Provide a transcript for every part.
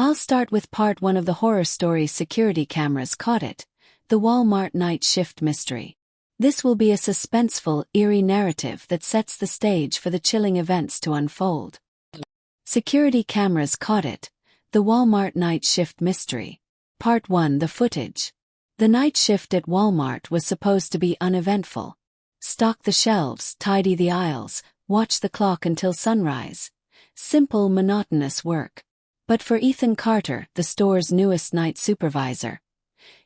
I'll start with part 1 of the horror story security cameras caught it, the Walmart night shift mystery. This will be a suspenseful, eerie narrative that sets the stage for the chilling events to unfold. Security cameras caught it, the Walmart night shift mystery. Part 1. The footage. The night shift at Walmart was supposed to be uneventful. Stock the shelves, tidy the aisles, watch the clock until sunrise. Simple, monotonous work. But for Ethan Carter, the store's newest night supervisor,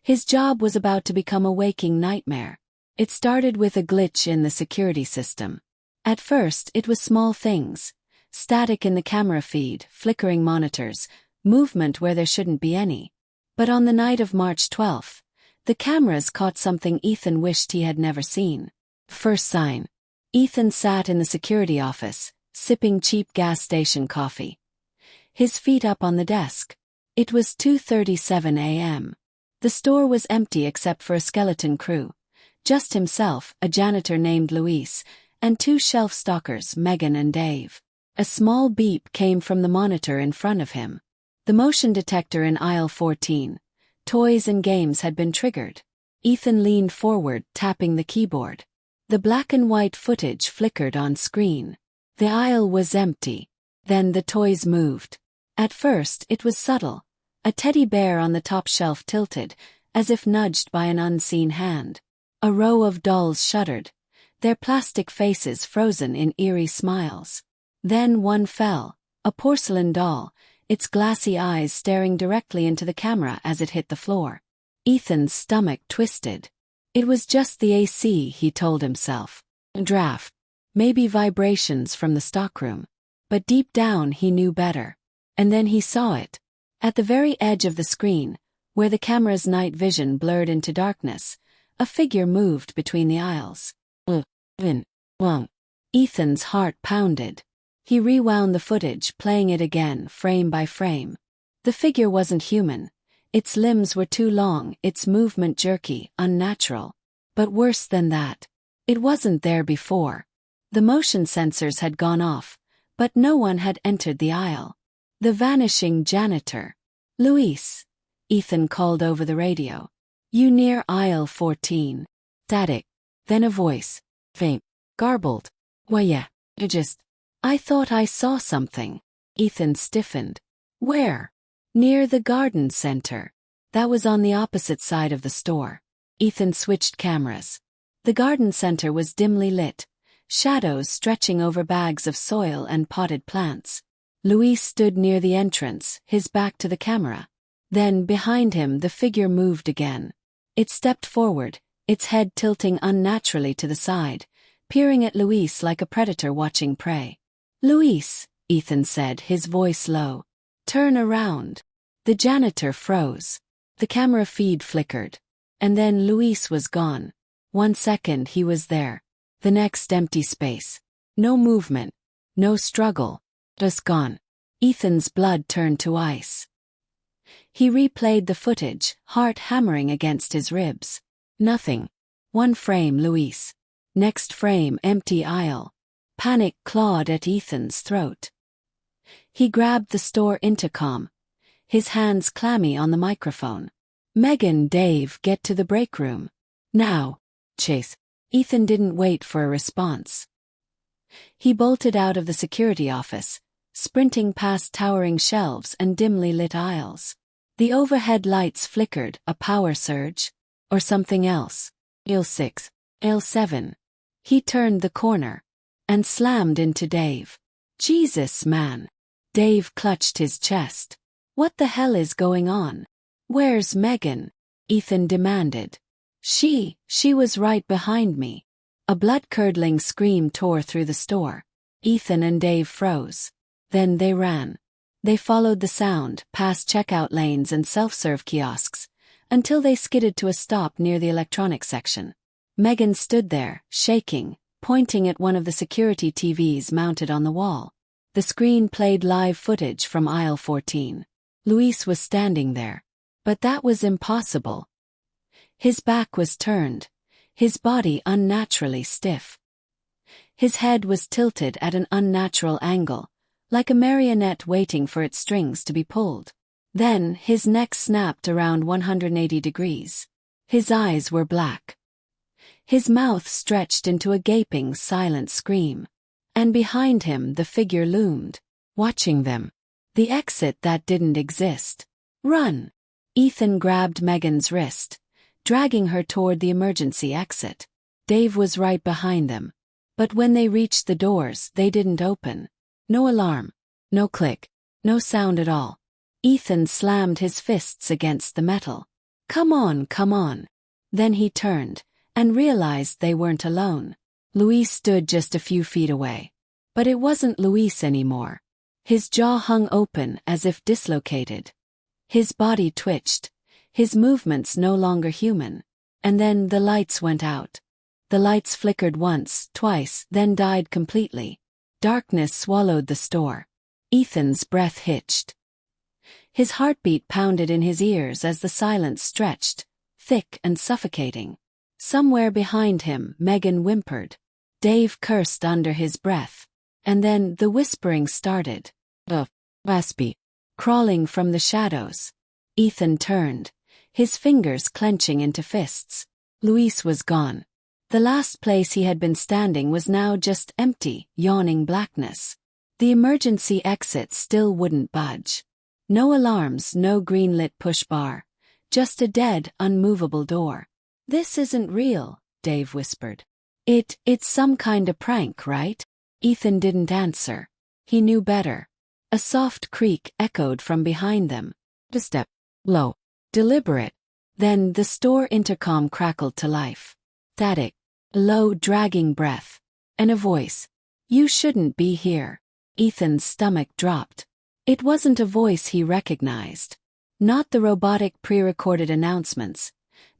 his job was about to become a waking nightmare. It started with a glitch in the security system. At first, it was small things. Static in the camera feed, flickering monitors, movement where there shouldn't be any. But on the night of March 12th, the cameras caught something Ethan wished he had never seen. First sign. Ethan sat in the security office, sipping cheap gas station coffee. His feet up on the desk. It was 2:37 a.m. The store was empty except for a skeleton crew. Just himself, a janitor named Luis, and 2 shelf stalkers, Megan and Dave. A small beep came from the monitor in front of him. The motion detector in aisle 14. Toys and games had been triggered. Ethan leaned forward, tapping the keyboard. The black and white footage flickered on screen. The aisle was empty. Then the toys moved. At first, it was subtle. A teddy bear on the top shelf tilted, as if nudged by an unseen hand. A row of dolls shuddered, their plastic faces frozen in eerie smiles. Then one fell, a porcelain doll, its glassy eyes staring directly into the camera as it hit the floor. Ethan's stomach twisted. It was just the AC, he told himself. Draft. Maybe vibrations from the stockroom. But deep down he knew better. And then he saw it. At the very edge of the screen, where the camera's night vision blurred into darkness, a figure moved between the aisles. Ethan's heart pounded. He rewound the footage, playing it again, frame by frame. The figure wasn't human. Its limbs were too long, its movement jerky, unnatural. But worse than that, it wasn't there before. The motion sensors had gone off, but no one had entered the aisle. The vanishing janitor. Luis, Ethan called over the radio. You near aisle 14. Static. Then a voice. Faint. Garbled. Why yeah, I thought I saw something. Ethan stiffened. Where? Near the garden center. That was on the opposite side of the store. Ethan switched cameras. The garden center was dimly lit, shadows stretching over bags of soil and potted plants. Luis stood near the entrance, his back to the camera. Then, behind him, the figure moved again. It stepped forward, its head tilting unnaturally to the side, peering at Luis like a predator watching prey. Luis, Ethan said, his voice low. Turn around. The janitor froze. The camera feed flickered. And then Luis was gone. 1 second he was there. The next empty space. No movement. No struggle. Just gone. Ethan's blood turned to ice. He replayed the footage, heart hammering against his ribs. Nothing. 1 frame, Luis. Next frame, empty aisle. Panic clawed at Ethan's throat. He grabbed the store intercom, his hands clammy on the microphone. Megan, Dave, get to the break room. Now. Chase. Ethan didn't wait for a response. He bolted out of the security office, sprinting past towering shelves and dimly lit aisles. The overhead lights flickered, a power surge, or something else. Aisle 6, aisle 7. He turned the corner and slammed into Dave. Jesus, man. Dave clutched his chest. What the hell is going on? Where's Megan? Ethan demanded. She was right behind me. A blood-curdling scream tore through the store. Ethan and Dave froze. Then they ran. They followed the sound, past checkout lanes and self-serve kiosks, until they skidded to a stop near the electronics section. Megan stood there, shaking, pointing at one of the security TVs mounted on the wall. The screen played live footage from aisle 14. Luis was standing there. But that was impossible. His back was turned, his body unnaturally stiff. His head was tilted at an unnatural angle, like a marionette waiting for its strings to be pulled. Then, his neck snapped around 180 degrees. His eyes were black. His mouth stretched into a gaping, silent scream. And behind him the figure loomed, watching them. The exit that didn't exist. Run! Ethan grabbed Megan's wrist, dragging her toward the emergency exit. Dave was right behind them. But when they reached the doors, they didn't open. No alarm. No click. No sound at all. Ethan slammed his fists against the metal. Come on, come on. Then he turned, and realized they weren't alone. Luis stood just a few feet away. But it wasn't Luis anymore. His jaw hung open as if dislocated. His body twitched, his movements no longer human. And then the lights went out. The lights flickered once, twice, then died completely. Darkness swallowed the store. Ethan's breath hitched. His heartbeat pounded in his ears as the silence stretched, thick and suffocating. Somewhere behind him, Megan whimpered. Dave cursed under his breath. And then the whispering started. Raspy. Crawling from the shadows. Ethan turned, his fingers clenching into fists. Luis was gone. The last place he had been standing was now just empty, yawning blackness. The emergency exit still wouldn't budge. No alarms, no green-lit push bar. Just a dead, unmovable door. This isn't real, Dave whispered. It's some kind of prank, right? Ethan didn't answer. He knew better. A soft creak echoed from behind them. A step. Low. Deliberate. Then the store intercom crackled to life. Static. Low, dragging breath. And a voice. You shouldn't be here. Ethan's stomach dropped. It wasn't a voice he recognized. Not the robotic pre-recorded announcements.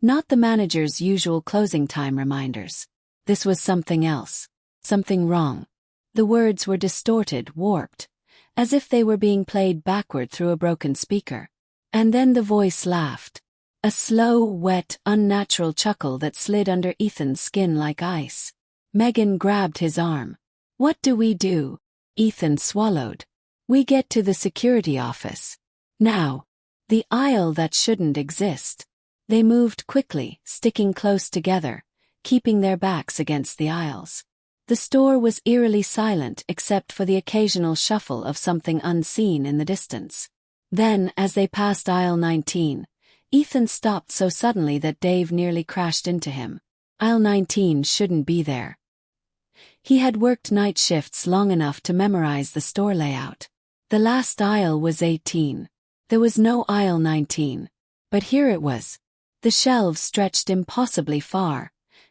Not the manager's usual closing time reminders. This was something else. Something wrong. The words were distorted, warped, as if they were being played backward through a broken speaker. And then the voice laughed. A slow, wet, unnatural chuckle that slid under Ethan's skin like ice. Megan grabbed his arm. What do we do? Ethan swallowed. We get to the security office. Now. The aisle that shouldn't exist. They moved quickly, sticking close together, keeping their backs against the aisles. The store was eerily silent except for the occasional shuffle of something unseen in the distance. Then, as they passed aisle 19, Ethan stopped so suddenly that Dave nearly crashed into him. Aisle 19 shouldn't be there. He had worked night shifts long enough to memorize the store layout. The last aisle was 18. There was no aisle 19. But here it was. The shelves stretched impossibly far,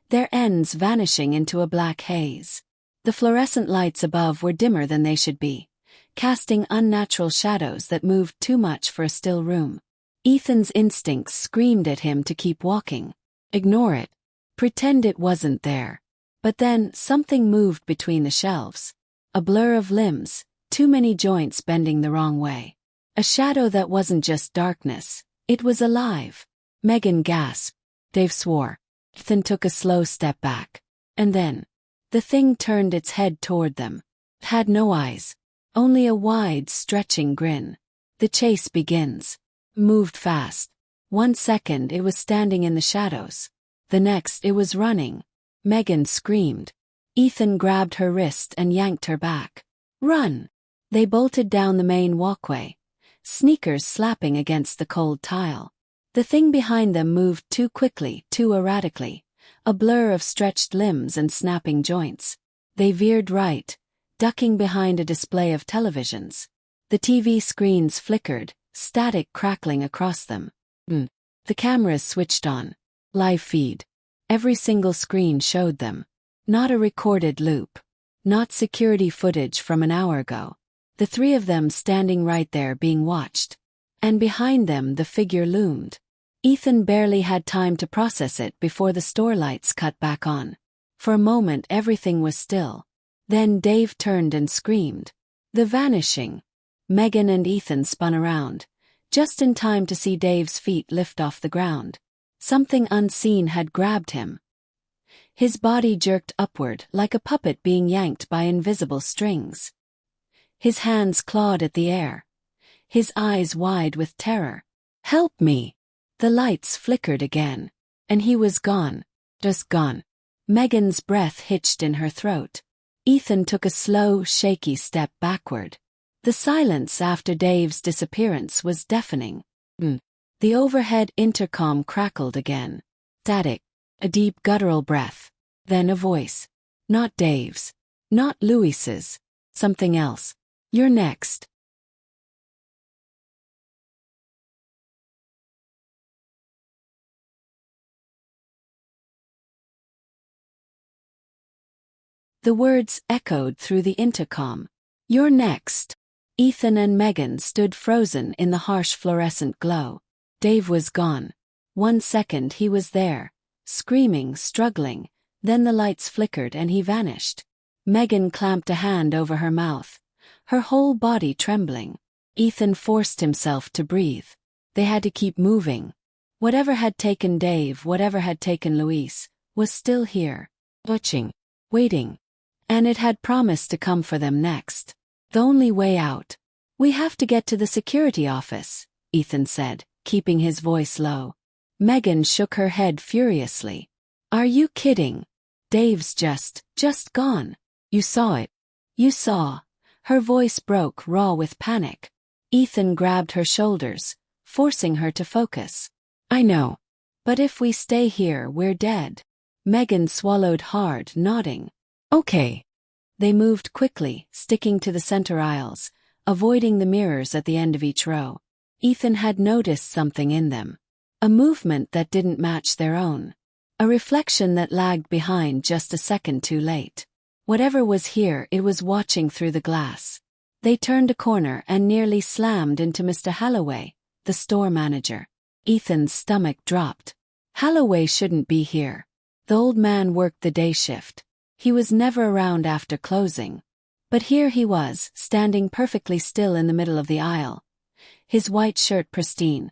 their ends vanishing into a black haze. The fluorescent lights above were dimmer than they should be, casting unnatural shadows that moved too much for a still room. Ethan's instincts screamed at him to keep walking. Ignore it. Pretend it wasn't there. But then, something moved between the shelves. A blur of limbs, too many joints bending the wrong way. A shadow that wasn't just darkness, it was alive. Megan gasped. Dave swore. Ethan took a slow step back. And then, the thing turned its head toward them. It had no eyes. Only a wide, stretching grin. The chase begins. Moved fast. 1 second it was standing in the shadows. The next it was running. Megan screamed. Ethan grabbed her wrist and yanked her back. Run! They bolted down the main walkway, sneakers slapping against the cold tile. The thing behind them moved too quickly, too erratically, a blur of stretched limbs and snapping joints. They veered right, ducking behind a display of televisions. The TV screens flickered, static crackling across them. The cameras switched on. Live feed. Every single screen showed them. Not a recorded loop. Not security footage from an hour ago. The three of them standing right there being watched. And behind them the figure loomed. Ethan barely had time to process it before the store lights cut back on. For a moment everything was still. Then Dave turned and screamed. The vanishing. Megan and Ethan spun around, just in time to see Dave's feet lift off the ground. Something unseen had grabbed him. His body jerked upward like a puppet being yanked by invisible strings. His hands clawed at the air. his eyes wide with terror. "Help me!" The lights flickered again. And he was gone. Just gone. Megan's breath hitched in her throat. Ethan took a slow, shaky step backward. The silence after Dave's disappearance was deafening. The overhead intercom crackled again. Static. A deep guttural breath. Then a voice. Not Dave's. Not Louis's. Something else. "You're next." The words echoed through the intercom. "You're next." Ethan and Megan stood frozen in the harsh fluorescent glow. Dave was gone. 1 second he was there, screaming, struggling, then the lights flickered and he vanished. Megan clamped a hand over her mouth, her whole body trembling. Ethan forced himself to breathe. They had to keep moving. Whatever had taken Dave, whatever had taken Louise, was still here, watching, waiting. And it had promised to come for them next. The only way out. "We have to get to the security office," Ethan said, keeping his voice low. Megan shook her head furiously. "Are you kidding? Dave's just gone. You saw it. You saw." Her voice broke, raw with panic. Ethan grabbed her shoulders, forcing her to focus. "I know. But if we stay here, we're dead." Megan swallowed hard, nodding. "Okay." They moved quickly, sticking to the center aisles, avoiding the mirrors at the end of each row. Ethan had noticed something in them. A movement that didn't match their own. A reflection that lagged behind just a second too late. Whatever was here, it was watching through the glass. They turned a corner and nearly slammed into Mr. Holloway, the store manager. Ethan's stomach dropped. Holloway shouldn't be here. The old man worked the day shift. He was never around after closing. But here he was, standing perfectly still in the middle of the aisle. His white shirt pristine.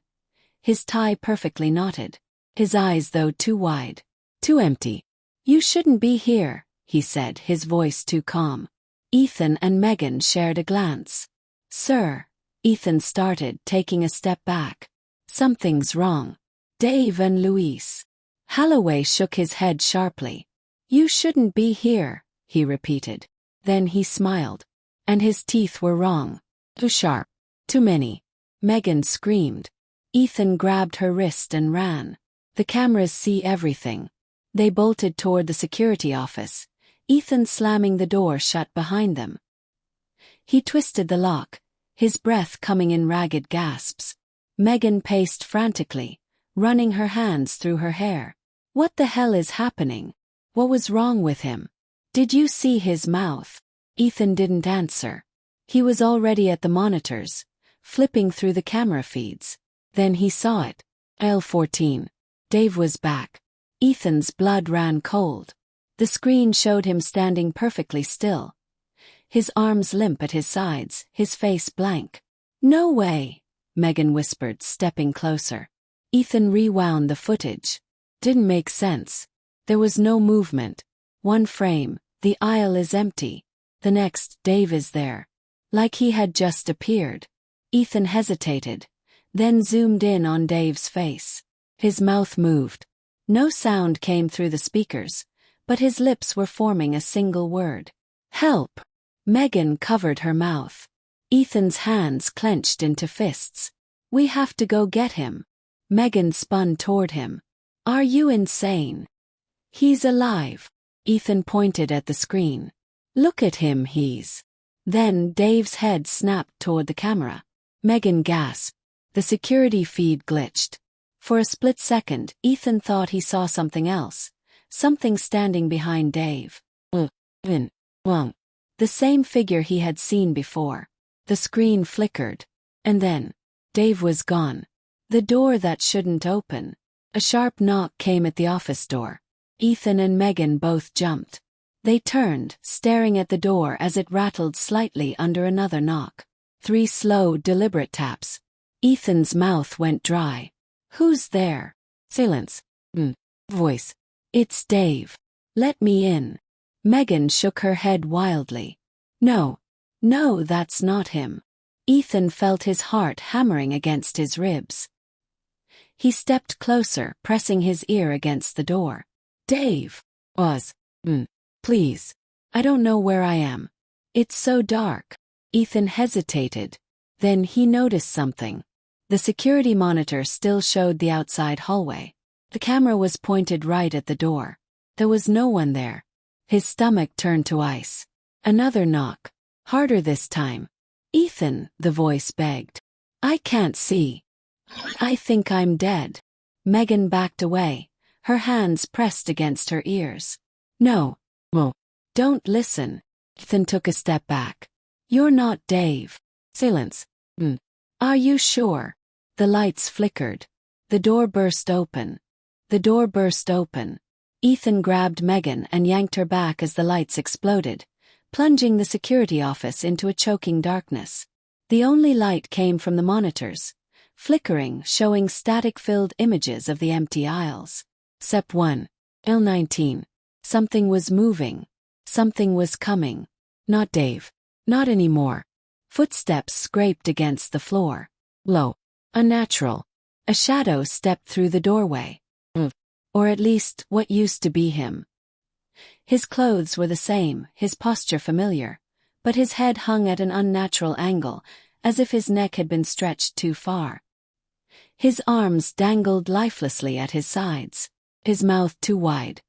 His tie perfectly knotted. His eyes, though, too wide. Too empty. "You shouldn't be here," he said, his voice too calm. Ethan and Megan shared a glance. "Sir," Ethan started, taking a step back. "Something's wrong." "Dave and Louise." Holloway shook his head sharply. "You shouldn't be here," he repeated. Then he smiled. And his teeth were wrong. Too sharp. Too many. Megan screamed. Ethan grabbed her wrist and ran. "The cameras see everything." They bolted toward the security office, Ethan slamming the door shut behind them. He twisted the lock, his breath coming in ragged gasps. Megan paced frantically, running her hands through her hair. "What the hell is happening? What was wrong with him? Did you see his mouth?" Ethan didn't answer. He was already at the monitors, flipping through the camera feeds. Then he saw it. Aisle 14. Dave was back. Ethan's blood ran cold. The screen showed him standing perfectly still. His arms limp at his sides, his face blank. "No way," Megan whispered, stepping closer. Ethan rewound the footage. Didn't make sense. There was no movement. One frame, the aisle is empty. The next, Dave is there. Like he had just appeared. Ethan hesitated, then zoomed in on Dave's face. His mouth moved. No sound came through the speakers, but his lips were forming a single word. "Help!" Megan covered her mouth. Ethan's hands clenched into fists. "We have to go get him." Megan spun toward him. "Are you insane? He's alive." Ethan pointed at the screen. "Look at him, he's..." Then Dave's head snapped toward the camera. Megan gasped. The security feed glitched. For a split second, Ethan thought he saw something else. Something standing behind Dave. The same figure he had seen before. The screen flickered. And then, Dave was gone. The door that shouldn't open. A sharp knock came at the office door. Ethan and Megan both jumped. They turned, staring at the door as it rattled slightly under another knock. 3 slow, deliberate taps. Ethan's mouth went dry. "Who's there?" Silence. Voice. "It's Dave. Let me in." Megan shook her head wildly. No, that's not him." Ethan felt his heart hammering against his ribs. He stepped closer, pressing his ear against the door. Dave. Please. I don't know where I am. It's so dark. Ethan hesitated. Then he noticed something. The security monitor still showed the outside hallway. The camera was pointed right at the door. There was no one there. His stomach turned to ice. Another knock. Harder this time. Ethan, the voice begged. I can't see. I think I'm dead. Megan backed away, her hands pressed against her ears. No. Don't listen. Ethan took a step back. You're not Dave. Silence. Are you sure? The lights flickered. The door burst open. Ethan grabbed Megan and yanked her back as the lights exploded, plunging the security office into a choking darkness. The only light came from the monitors, flickering, showing static-filled images of the empty aisles. Sep 1. L19. Something was moving. Something was coming. Not Dave. Not anymore. Footsteps scraped against the floor. Low. Unnatural. A shadow stepped through the doorway. Or at least, what used to be him. His clothes were the same, his posture familiar, but his head hung at an unnatural angle, as if his neck had been stretched too far. His arms dangled lifelessly at his sides, his mouth too wide.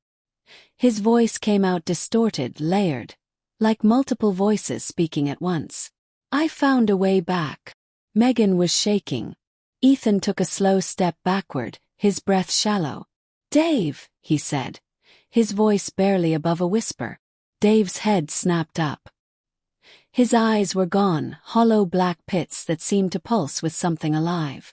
His voice came out distorted, layered, like multiple voices speaking at once. I found a way back. Megan was shaking. Ethan took a slow step backward, his breath shallow. Dave, he said, his voice barely above a whisper. Dave's head snapped up. His eyes were gone, hollow black pits that seemed to pulse with something alive.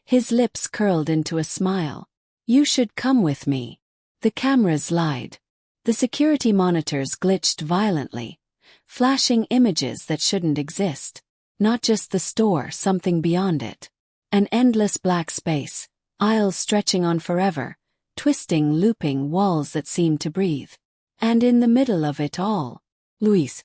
His lips curled into a smile. You should come with me. The cameras lied. The security monitors glitched violently, flashing images that shouldn't exist. Not just the store, something beyond it. An endless black space, aisles stretching on forever, twisting, looping walls that seemed to breathe. And in the middle of it all, Luis.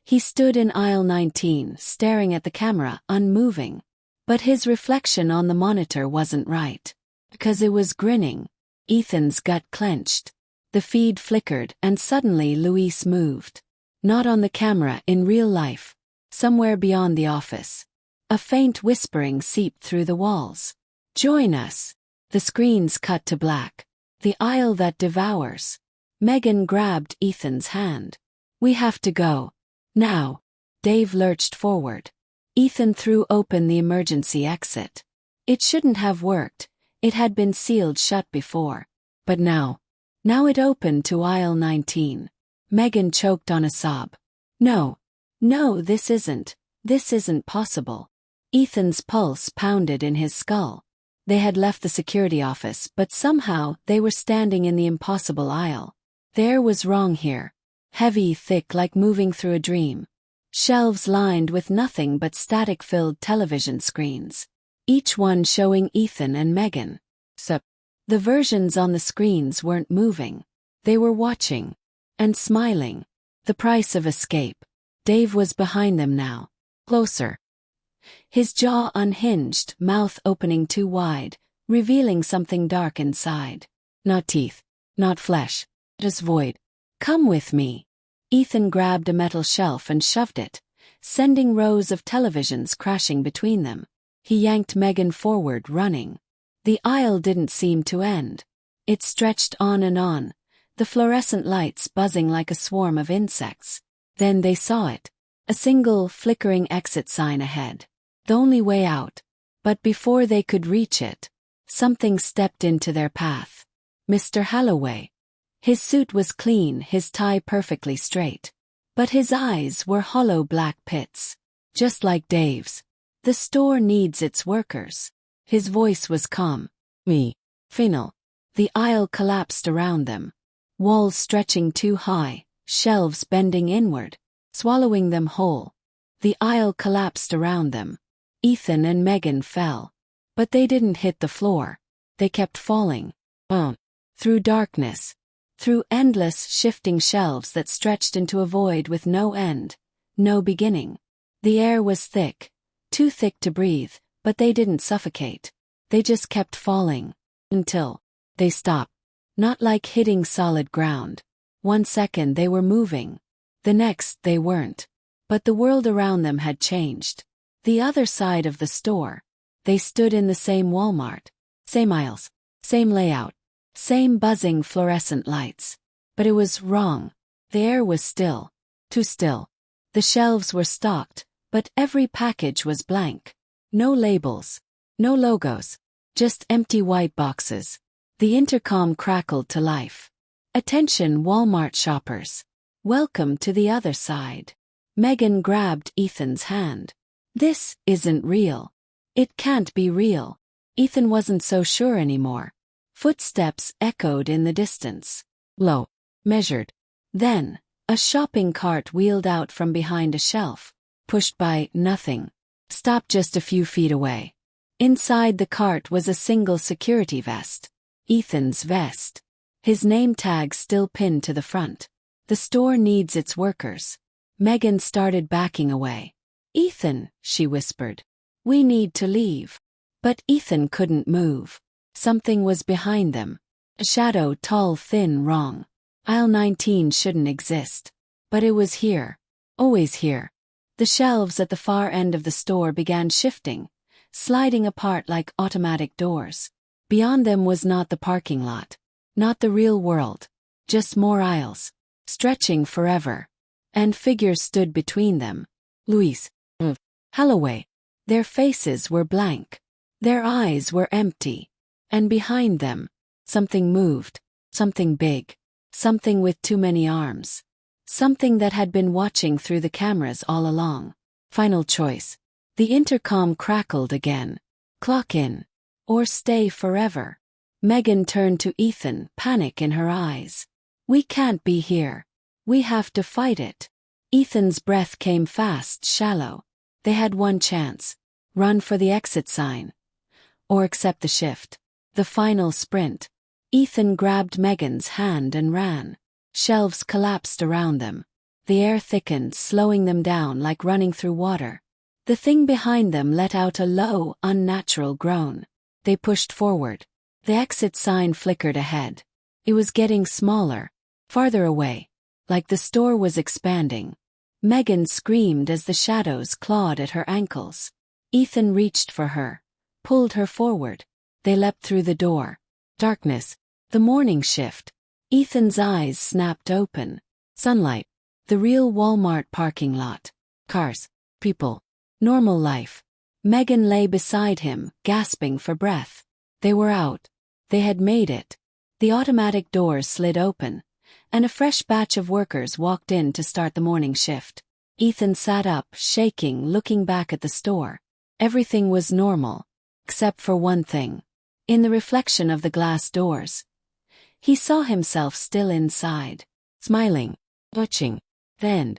He stood in aisle 19, staring at the camera, unmoving. But his reflection on the monitor wasn't right. Because it was grinning. Ethan's gut clenched. The feed flickered, and suddenly Luis moved. Not on the camera, in real life. Somewhere beyond the office. A faint whispering seeped through the walls. Join us. The screens cut to black. The aisle that devours. Megan grabbed Ethan's hand. We have to go. Now. Dave lurched forward. Ethan threw open the emergency exit. It shouldn't have worked. It had been sealed shut before. But now it opened to aisle 19. Megan choked on a sob. No, this isn't possible. Ethan's pulse pounded in his skull. They had left the security office, but somehow they were standing in the impossible aisle. The air was wrong here. Heavy, thick, like moving through a dream. Shelves lined with nothing but static-filled television screens. Each one showing Ethan and Megan. The versions on the screens weren't moving. They were watching. And smiling. The price of escape. Dave was behind them now. Closer. His jaw unhinged, mouth opening too wide, revealing something dark inside. Not teeth. Not flesh. Just void. Come with me. Ethan grabbed a metal shelf and shoved it, sending rows of televisions crashing between them. He yanked Megan forward, running. The aisle didn't seem to end. It stretched on and on, the fluorescent lights buzzing like a swarm of insects. Then they saw it. A single, flickering exit sign ahead. The only way out. But before they could reach it, something stepped into their path. Mr. Holloway. His suit was clean, his tie perfectly straight. But his eyes were hollow black pits. Just like Dave's. The store needs its workers. His voice was calm. Me. Final. The aisle collapsed around them. Walls stretching too high, shelves bending inward, swallowing them whole. The aisle collapsed around them. Ethan and Megan fell. But they didn't hit the floor. They kept falling. Through darkness. Through endless, shifting shelves that stretched into a void with no end, no beginning. The air was thick, too thick to breathe, but they didn't suffocate. They just kept falling. Until they stopped. Not like hitting solid ground. 1 second they were moving. The next they weren't. But the world around them had changed. The other side of the store. They stood in the same Walmart. Same aisles. Same layout. Same buzzing fluorescent lights. But it was wrong. The air was still. Too still. The shelves were stocked, but every package was blank. No labels. No logos. Just empty white boxes. The intercom crackled to life. Attention Walmart shoppers. Welcome to the other side. Megan grabbed Ethan's hand. This isn't real. It can't be real. Ethan wasn't so sure anymore. Footsteps echoed in the distance. Low. Measured. Then, a shopping cart wheeled out from behind a shelf. Pushed by nothing. Stopped just a few feet away. Inside the cart was a single security vest. Ethan's vest. His name tag still pinned to the front. The store needs its workers. Megan started backing away. Ethan, she whispered. We need to leave. But Ethan couldn't move. Something was behind them. A shadow, tall, thin, wrong. Aisle 19 shouldn't exist. But it was here. Always here. The shelves at the far end of the store began shifting, sliding apart like automatic doors. Beyond them was not the parking lot. Not the real world. Just more aisles. Stretching forever. And figures stood between them. Louise. Holloway. Their faces were blank. Their eyes were empty. And behind them, something moved. Something big. Something with too many arms. Something that had been watching through the cameras all along. Final choice. The intercom crackled again. Clock in. Or stay forever. Megan turned to Ethan, panic in her eyes. We can't be here. We have to fight it. Ethan's breath came fast, shallow. They had one chance. Run for the exit sign. Or accept the shift. The final sprint. Ethan grabbed Megan's hand and ran. Shelves collapsed around them. The air thickened, slowing them down like running through water. The thing behind them let out a low, unnatural groan. They pushed forward. The exit sign flickered ahead. It was getting smaller, farther away, like the store was expanding. Megan screamed as the shadows clawed at her ankles. Ethan reached for her, pulled her forward. They leapt through the door. Darkness. The morning shift. Ethan's eyes snapped open. Sunlight. The real Walmart parking lot. Cars. People. Normal life. Megan lay beside him, gasping for breath. They were out. They had made it. The automatic doors slid open, and a fresh batch of workers walked in to start the morning shift. Ethan sat up, shaking, looking back at the store. Everything was normal, except for one thing. In the reflection of the glass doors, he saw himself still inside, smiling, watching. Then,